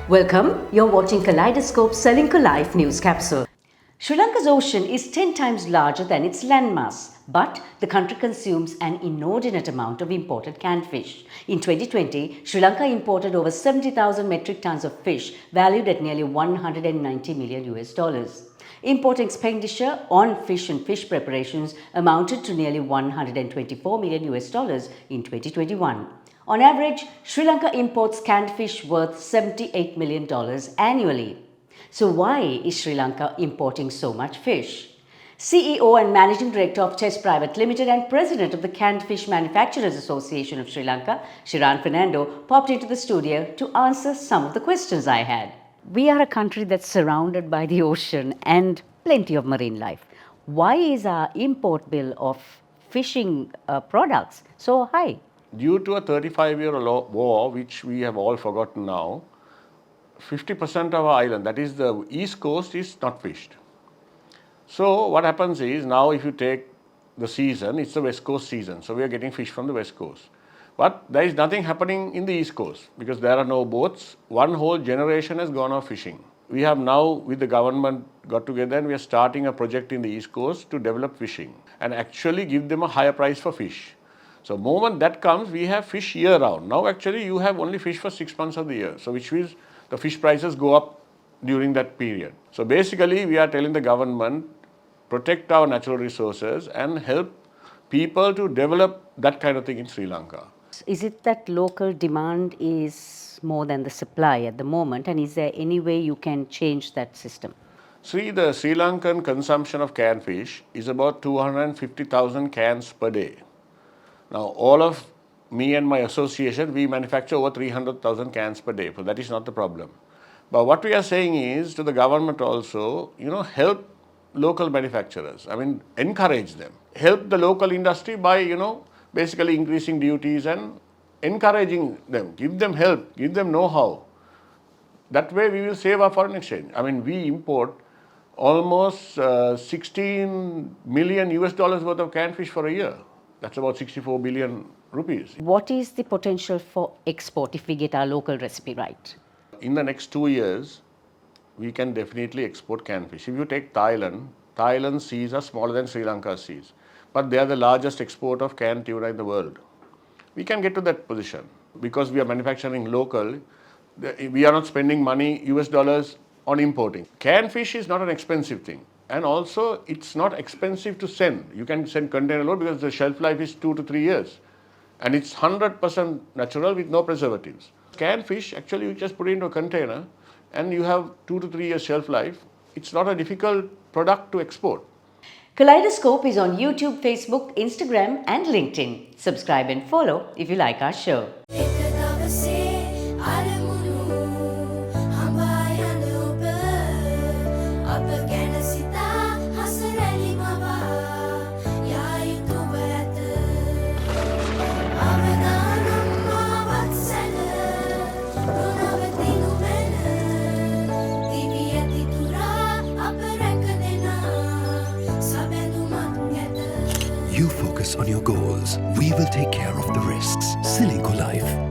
Welcome, you're watching Kaleidoscope Life News Capsule. Sri Lanka's ocean is 10 times larger than its landmass, but the country consumes an inordinate amount of imported canned fish. In 2020, Sri Lanka imported over 70,000 metric tons of fish, valued at nearly $190 million. Import expenditure on fish and fish preparations amounted to nearly $124 million in 2021. On average, Sri Lanka imports canned fish worth $78 million annually. So why is Sri Lanka importing so much fish? CEO and Managing Director of Test Private Limited and President of the Canned Fish Manufacturers Association of Sri Lanka, Shiran Fernando, popped into the studio to answer some of the questions I had. We are a country that's surrounded by the ocean and plenty of marine life. Why is our import bill of fishing products so high? Due to a 35-year war, which we have all forgotten now, 50% of our island, that is the east coast, is not fished. So what happens is, now if you take the season, it's the west coast season. So we are getting fish from the west coast. But there is nothing happening in the east coast because there are no boats. One whole generation has gone off fishing. We have now, with the government, got together and we are starting a project in the east coast to develop fishing and actually give them a higher price for fish. So the moment that comes, we have fish year round. Now actually you have only fish for 6 months of the year. So which means the fish prices go up during that period. So basically we are telling the government, protect our natural resources and help people to develop that kind of thing in Sri Lanka. Is it that local demand is more than the supply at the moment, and is there any way you can change that system? The Sri Lankan consumption of canned fish is about 250,000 cans per day. Now, all of me and my association, we manufacture over 300,000 cans per day, so that is not the problem. But what we are saying is to the government also, help local manufacturers. I mean, encourage them. Help the local industry by, basically increasing duties and encouraging them. Give them help, give them know-how. That way we will save our foreign exchange. I mean, we import almost 16 million US dollars worth of canned fish for a year. That's about 64 billion rupees. What is the potential for export if we get our local recipe right? In the next 2 years, we can definitely export canned fish. If you take Thailand, Thailand's seas are smaller than Sri Lanka's seas, but they are the largest exporter of canned tuna in the world. We can get to that position because we are manufacturing local. We are not spending money, US dollars, on importing. Canned fish is not an expensive thing. And also, it's not expensive to send. You can send container load because the shelf life is 2 to 3 years. And it's 100% natural with no preservatives. Canned fish, actually, you just put it into a container and you have 2 to 3 years shelf life. It's not a difficult product to export. Kaleidoscope is on YouTube, Facebook, Instagram, and LinkedIn. Subscribe and follow if you like our show. You focus on your goals. We will take care of the risks. Sri Lanka Life.